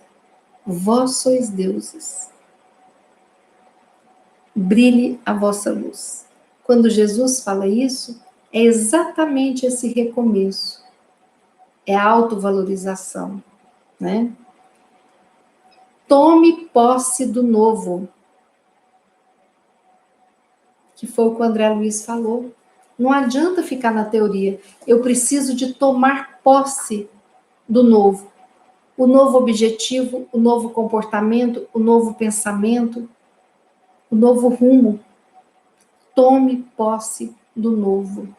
Vós sois deuses. Brilhe a vossa luz. Quando Jesus fala isso, é exatamente esse recomeço. É a autovalorização, né? Tome posse do novo. Que foi o que o André Luiz falou. Não adianta ficar na teoria. Eu preciso de tomar posse do novo. O novo objetivo, o novo comportamento, o novo pensamento, o novo rumo. Tome posse do novo.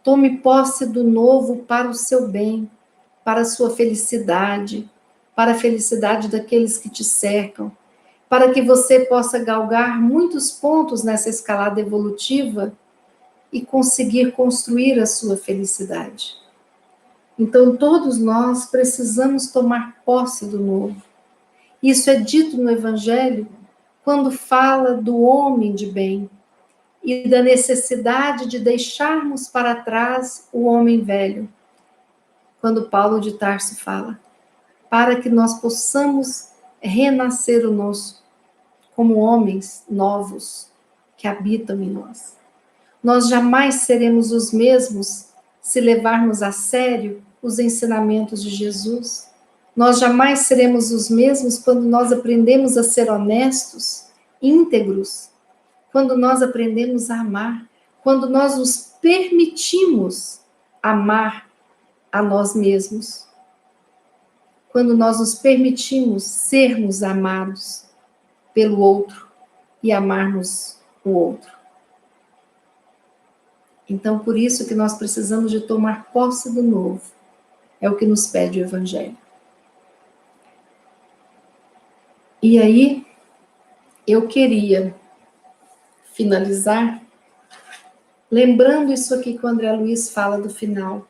Tome posse do novo para o seu bem, para a sua felicidade, para a felicidade daqueles que te cercam, para que você possa galgar muitos pontos nessa escalada evolutiva e conseguir construir a sua felicidade. Então, todos nós precisamos tomar posse do novo. Isso é dito no Evangelho quando fala do homem de bem e da necessidade de deixarmos para trás o homem velho. Quando Paulo de Tarso fala, para que nós possamos renascer o nosso, como homens novos que habitam em nós. Nós jamais seremos os mesmos se levarmos a sério os ensinamentos de Jesus. Nós jamais seremos os mesmos quando nós aprendemos a ser honestos, íntegros, quando nós aprendemos a amar, quando nós nos permitimos amar a nós mesmos, quando nós nos permitimos sermos amados pelo outro e amarmos o outro. Então, por isso que nós precisamos de tomar posse do novo. É o que nos pede o Evangelho. E aí, eu queria finalizar lembrando isso aqui que o André Luiz fala do final.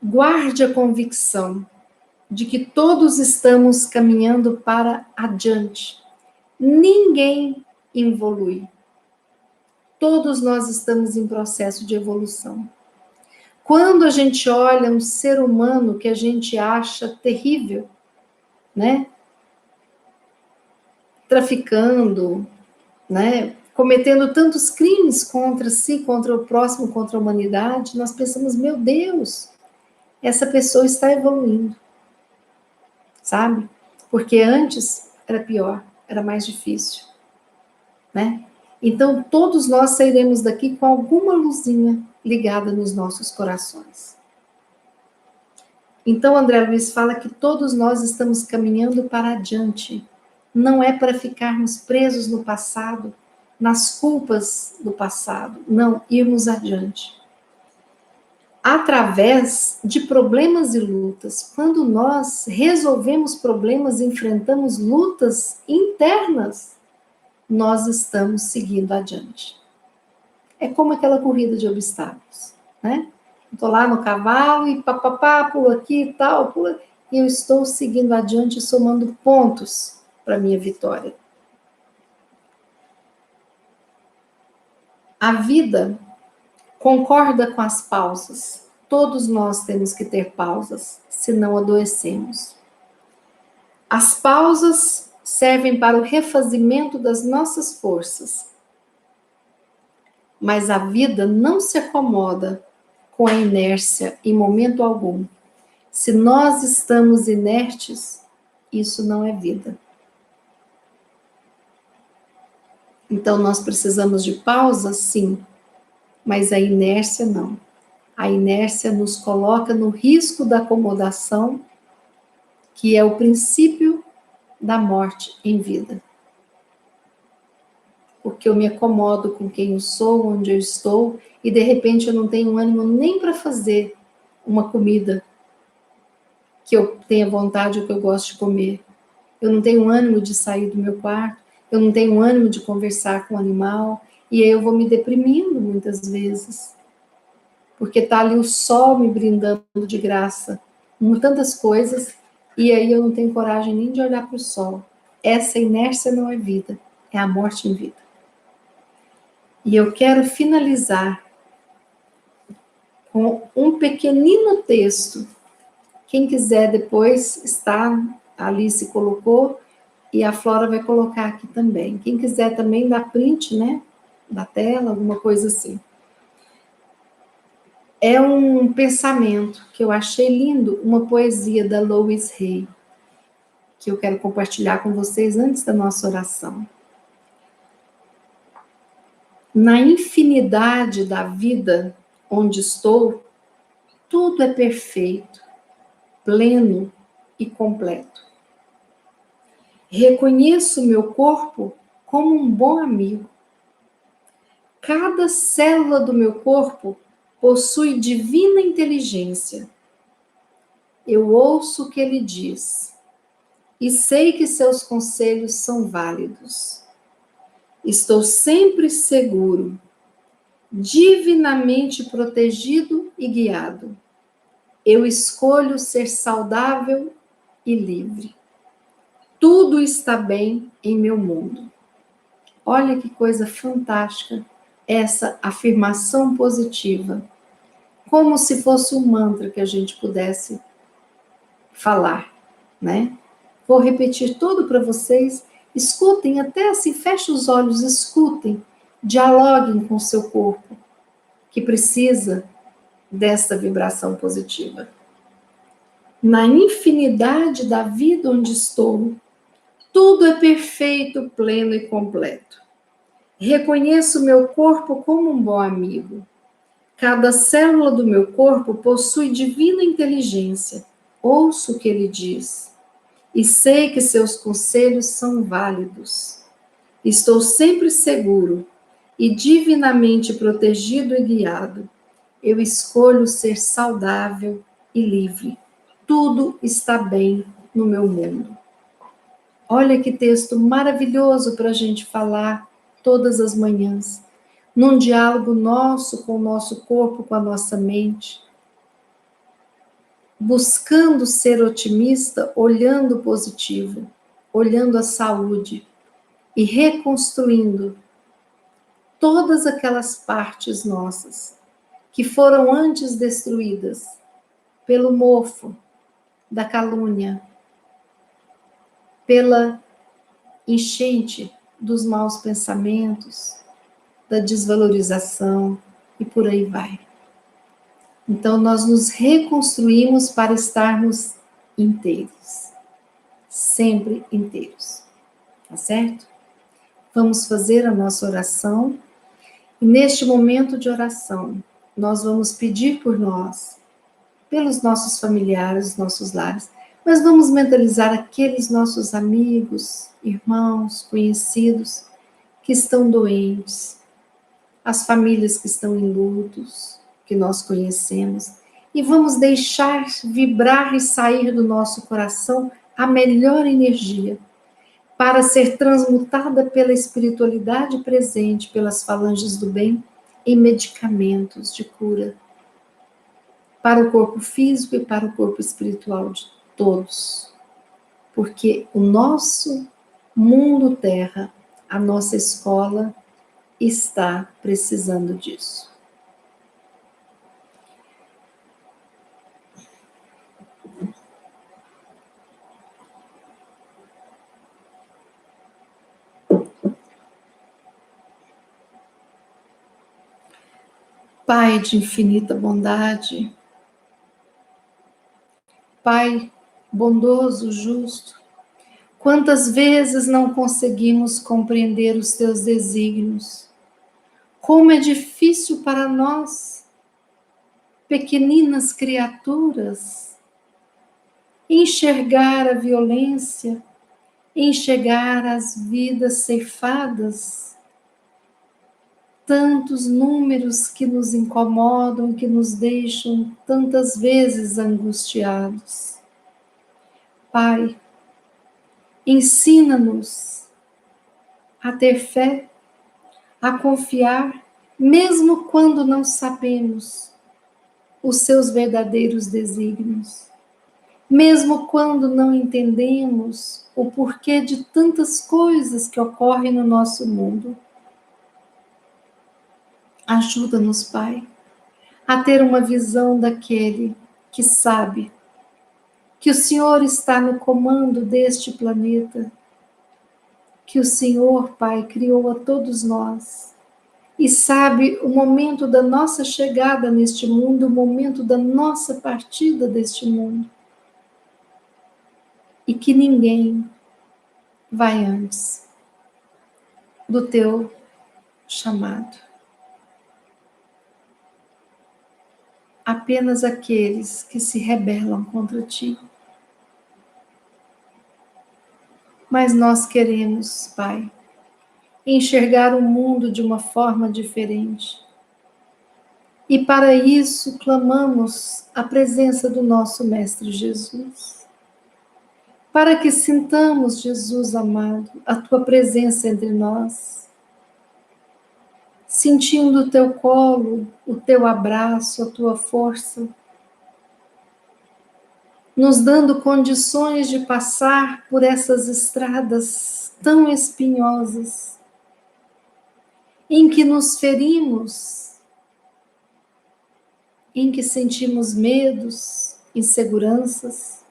Guarde a convicção de que todos estamos caminhando para adiante. Ninguém evolui. Todos nós estamos em processo de evolução. Quando a gente olha um ser humano que a gente acha terrível, né? Traficando, né? Cometendo tantos crimes contra si, contra o próximo, contra a humanidade, nós pensamos, meu Deus, essa pessoa está evoluindo, sabe? Porque antes era pior, era mais difícil, né? Então, todos nós sairemos daqui com alguma luzinha ligada nos nossos corações. Então, André Luiz fala que todos nós estamos caminhando para adiante. Não é para ficarmos presos no passado, nas culpas do passado. Não, irmos adiante. Através de problemas e lutas. Quando nós resolvemos problemas, enfrentamos lutas internas, nós estamos seguindo adiante. É como aquela corrida de obstáculos, né? Estou lá no cavalo e papapá, pulo aqui e tal, pulo, e eu estou seguindo adiante, somando pontos para a minha vitória. A vida concorda com as pausas. Todos nós temos que ter pausas, senão adoecemos. As pausas servem para o refazimento das nossas forças. Mas a vida não se acomoda com a inércia em momento algum. Se nós estamos inertes, isso não é vida. Então nós precisamos de pausa, sim, mas a inércia não. A inércia nos coloca no risco da acomodação, que é o princípio da morte em vida. Porque eu me acomodo com quem eu sou, onde eu estou, e de repente eu não tenho ânimo nem para fazer uma comida que eu tenha vontade ou que eu gosto de comer. Eu não tenho ânimo de sair do meu quarto, eu não tenho ânimo de conversar com o animal, e aí eu vou me deprimindo muitas vezes. Porque está ali o sol me brindando de graça, com tantas coisas, e aí eu não tenho coragem nem de olhar para o sol. Essa inércia não é vida, é a morte em vida. E eu quero finalizar com um pequenino texto. Quem quiser depois, está, a Alice colocou, e a Flora vai colocar aqui também. Quem quiser também dá print, né, da tela, alguma coisa assim. É um pensamento que eu achei lindo, uma poesia da Louise Hay, que eu quero compartilhar com vocês antes da nossa oração. Na infinidade da vida onde estou, tudo é perfeito, pleno e completo. Reconheço meu corpo como um bom amigo. Cada célula do meu corpo possui divina inteligência. Eu ouço o que ele diz e sei que seus conselhos são válidos. Estou sempre seguro, divinamente protegido e guiado. Eu escolho ser saudável e livre. Tudo está bem em meu mundo. Olha que coisa fantástica essa afirmação positiva. Como se fosse um mantra que a gente pudesse falar, né? Vou repetir tudo para vocês. Escutem, até assim, feche os olhos, escutem, dialoguem com o seu corpo, que precisa desta vibração positiva. Na infinidade da vida onde estou, tudo é perfeito, pleno e completo. Reconheço meu corpo como um bom amigo. Cada célula do meu corpo possui divina inteligência. Ouço o que ele diz e sei que seus conselhos são válidos. Estou sempre seguro e divinamente protegido e guiado. Eu escolho ser saudável e livre. Tudo está bem no meu mundo. Olha que texto maravilhoso para a gente falar todas as manhãs, num diálogo nosso com o nosso corpo, com a nossa mente, buscando ser otimista, olhando o positivo, olhando a saúde e reconstruindo todas aquelas partes nossas que foram antes destruídas pelo mofo, da calúnia, pela enchente dos maus pensamentos, da desvalorização e por aí vai. Então nós nos reconstruímos para estarmos inteiros, sempre inteiros, tá certo? Vamos fazer a nossa oração e neste momento de oração nós vamos pedir por nós, pelos nossos familiares, nossos lares, mas vamos mentalizar aqueles nossos amigos, irmãos, conhecidos que estão doentes, as famílias que estão em lutos, que nós conhecemos, e vamos deixar vibrar e sair do nosso coração a melhor energia para ser transmutada pela espiritualidade presente, pelas falanges do bem, em medicamentos de cura para o corpo físico e para o corpo espiritual de todos. Porque o nosso mundo terra, a nossa escola, está precisando disso. Pai de infinita bondade, Pai bondoso, justo, quantas vezes não conseguimos compreender os teus desígnios? Como é difícil para nós, pequeninas criaturas, enxergar a violência, enxergar as vidas ceifadas, tantos números que nos incomodam, que nos deixam tantas vezes angustiados. Pai, ensina-nos a ter fé, a confiar, mesmo quando não sabemos os seus verdadeiros desígnios, mesmo quando não entendemos o porquê de tantas coisas que ocorrem no nosso mundo. Ajuda-nos, Pai, a ter uma visão daquele que sabe que o Senhor está no comando deste planeta, que o Senhor, Pai, criou a todos nós e sabe o momento da nossa chegada neste mundo, o momento da nossa partida deste mundo. E que ninguém vai antes do teu chamado. Apenas aqueles que se rebelam contra ti. Mas nós queremos, Pai, enxergar o mundo de uma forma diferente. E para isso clamamos a presença do nosso Mestre Jesus. Para que sintamos, Jesus amado, a tua presença entre nós. Sentindo o teu colo, o teu abraço, a tua força, nos dando condições de passar por essas estradas tão espinhosas, em que nos ferimos, em que sentimos medos, inseguranças,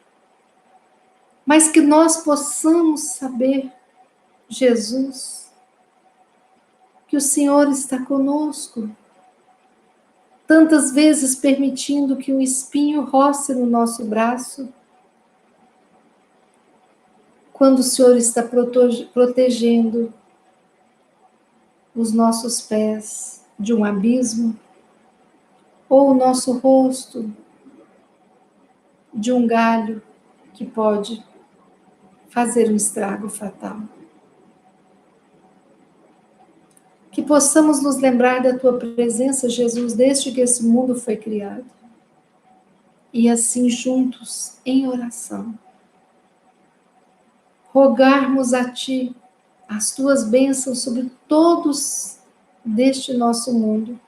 mas que nós possamos saber, Jesus, que o Senhor está conosco, tantas vezes permitindo que um espinho roce no nosso braço, quando o Senhor está protegendo os nossos pés de um abismo, ou o nosso rosto de um galho que pode fazer um estrago fatal. Que possamos nos lembrar da tua presença, Jesus, desde que esse mundo foi criado. E assim juntos, em oração, rogarmos a ti as tuas bênçãos sobre todos deste nosso mundo,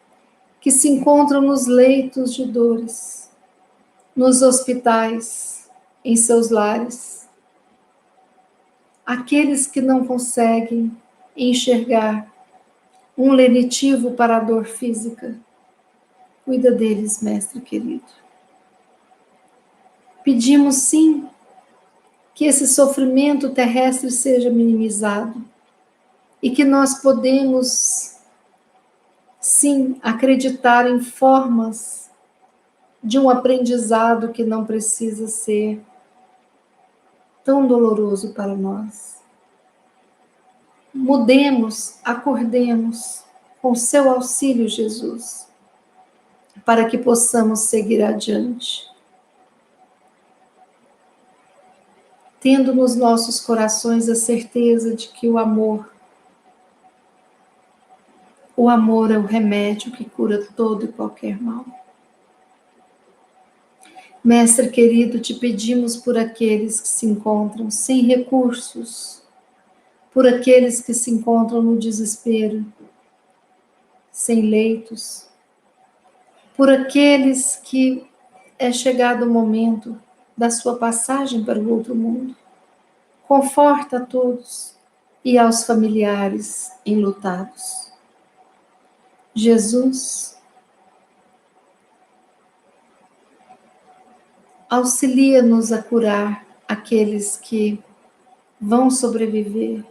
que se encontram nos leitos de dores, nos hospitais, em seus lares. Aqueles que não conseguem enxergar um lenitivo para a dor física, cuida deles, Mestre querido. Pedimos, sim, que esse sofrimento terrestre seja minimizado e que nós podemos, sim, acreditar em formas de um aprendizado que não precisa ser tão doloroso para nós. Mudemos, acordemos com seu auxílio, Jesus, para que possamos seguir adiante. tendo nos nossos corações a certeza de que o amor é o remédio que cura todo e qualquer mal. Mestre querido, te pedimos por aqueles que se encontram sem recursos, por aqueles que se encontram no desespero, sem leitos, por aqueles que é chegado o momento da sua passagem para o outro mundo. Conforta a todos e aos familiares enlutados. Jesus, auxilia-nos a curar aqueles que vão sobreviver.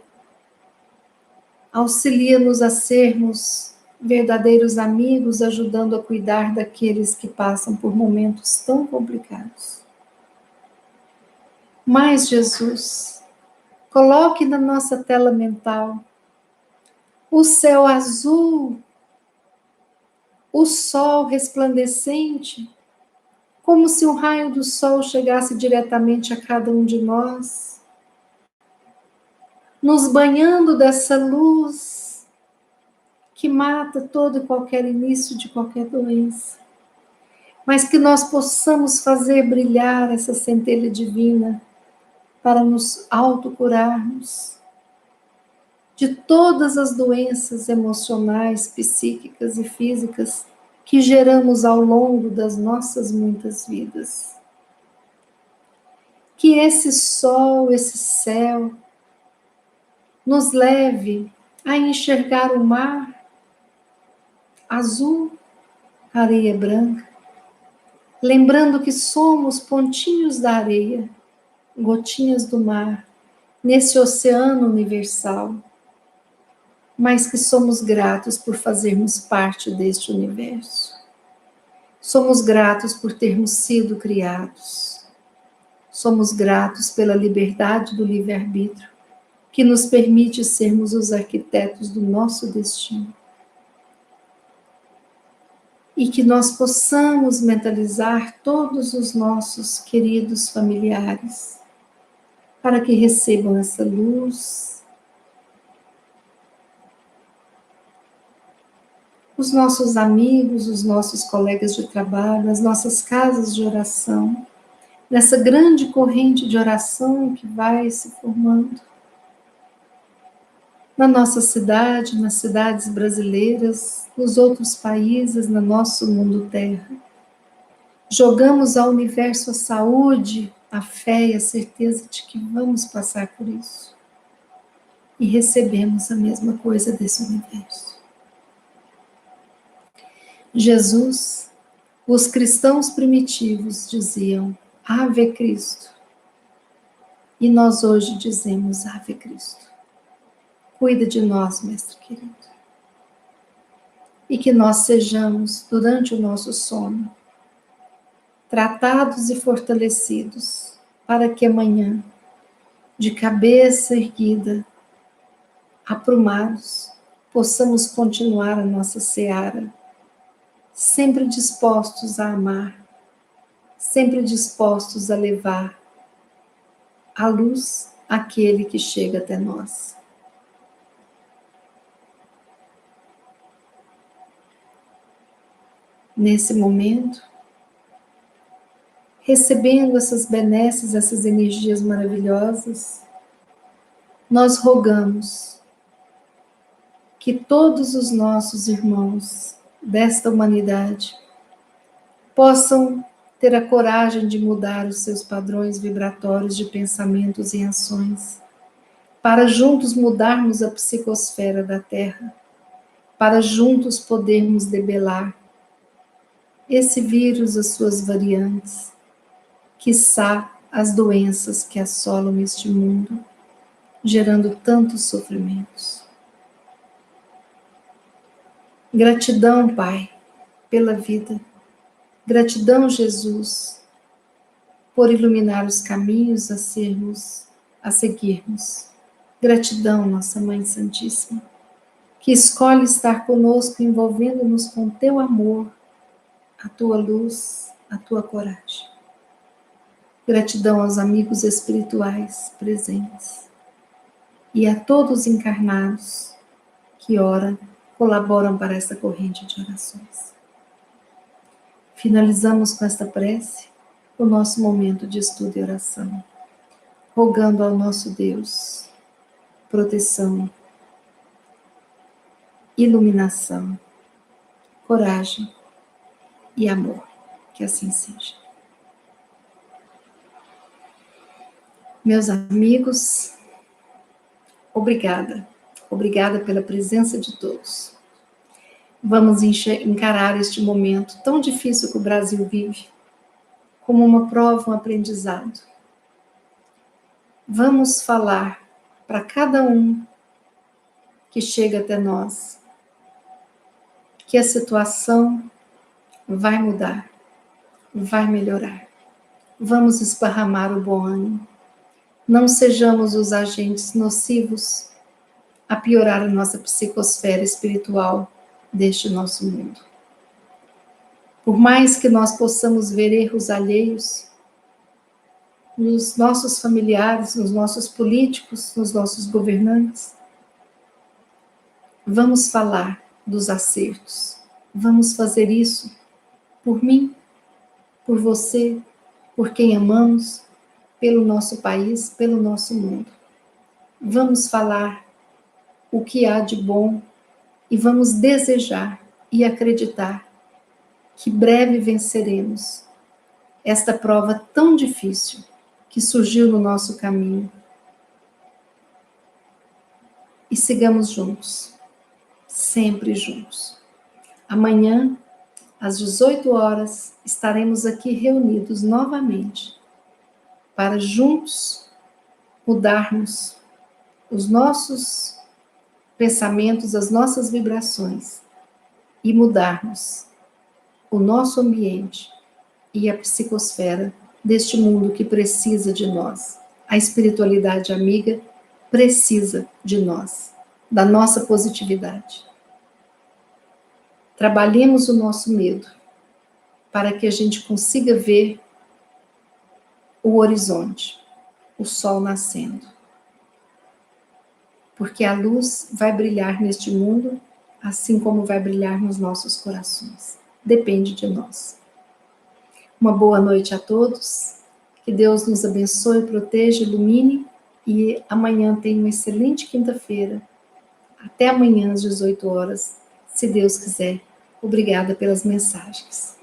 Auxilia-nos a sermos verdadeiros amigos, ajudando a cuidar daqueles que passam por momentos tão complicados. Mas, Jesus, coloque na nossa tela mental o céu azul, o sol resplandecente, como se um raio do sol chegasse diretamente a cada um de nós, nos banhando dessa luz que mata todo e qualquer início de qualquer doença, mas que nós possamos fazer brilhar essa centelha divina para nos autocurarmos de todas as doenças emocionais, psíquicas e físicas que geramos ao longo das nossas muitas vidas. Que esse sol, esse céu, nos leve a enxergar o mar azul, areia branca, lembrando que somos pontinhos da areia, gotinhas do mar, nesse oceano universal, mas que somos gratos por fazermos parte deste universo. Somos gratos por termos sido criados. Somos gratos pela liberdade do livre-arbítrio, que nos permite sermos os arquitetos do nosso destino. E que nós possamos mentalizar todos os nossos queridos familiares, para que recebam essa luz, os nossos amigos, os nossos colegas de trabalho, as nossas casas de oração, nessa grande corrente de oração que vai se formando na nossa cidade, nas cidades brasileiras, nos outros países, no nosso mundo terra. Jogamos ao universo a saúde, a fé e a certeza de que vamos passar por isso. E recebemos a mesma coisa desse universo. Jesus, os cristãos primitivos diziam Ave Cristo. E nós hoje dizemos Ave Cristo. Cuida de nós, Mestre querido. E que nós sejamos, durante o nosso sono, tratados e fortalecidos, para que amanhã, de cabeça erguida, aprumados, possamos continuar a nossa seara, sempre dispostos a amar, sempre dispostos a levar a luz àquele que chega até nós. Nesse momento, recebendo essas benesses, essas energias maravilhosas, nós rogamos que todos os nossos irmãos desta humanidade possam ter a coragem de mudar os seus padrões vibratórios de pensamentos e ações, para juntos mudarmos a psicosfera da Terra, para juntos podermos debelar esse vírus, as suas variantes, quiçá as doenças que assolam este mundo, gerando tantos sofrimentos. Gratidão, Pai, pela vida. Gratidão, Jesus, por iluminar os caminhos a seguirmos. Gratidão, nossa Mãe Santíssima, que escolhe estar conosco, envolvendo-nos com teu amor, a tua luz, a tua coragem. Gratidão aos amigos espirituais presentes e a todos os encarnados que ora, colaboram para esta corrente de orações. Finalizamos com esta prece o nosso momento de estudo e oração, rogando ao nosso Deus proteção, iluminação, coragem e amor. Que assim seja. Meus amigos, obrigada. Obrigada pela presença de todos. Vamos encarar este momento tão difícil que o Brasil vive como uma prova, um aprendizado. Vamos falar para cada um que chega até nós que a situação vai mudar, vai melhorar. Vamos esparramar o bom ânimo. Não sejamos os agentes nocivos a piorar a nossa psicosfera espiritual deste nosso mundo. Por mais que nós possamos ver erros alheios nos nossos familiares, nos nossos políticos, nos nossos governantes, vamos falar dos acertos. Vamos fazer isso por mim, por você, por quem amamos, pelo nosso país, pelo nosso mundo. Vamos falar o que há de bom e vamos desejar e acreditar que breve venceremos esta prova tão difícil que surgiu no nosso caminho. E sigamos juntos, sempre juntos. Amanhã, às 18 horas, estaremos aqui reunidos novamente para juntos mudarmos os nossos pensamentos, as nossas vibrações e mudarmos o nosso ambiente e a psicosfera deste mundo que precisa de nós. A espiritualidade amiga precisa de nós, da nossa positividade. Trabalhemos o nosso medo para que a gente consiga ver o horizonte, o sol nascendo. Porque a luz vai brilhar neste mundo, assim como vai brilhar nos nossos corações. Depende de nós. Uma boa noite a todos. Que Deus nos abençoe, proteja, ilumine. E amanhã tem uma excelente quinta-feira. Até amanhã às 18 horas, se Deus quiser. Obrigada pelas mensagens.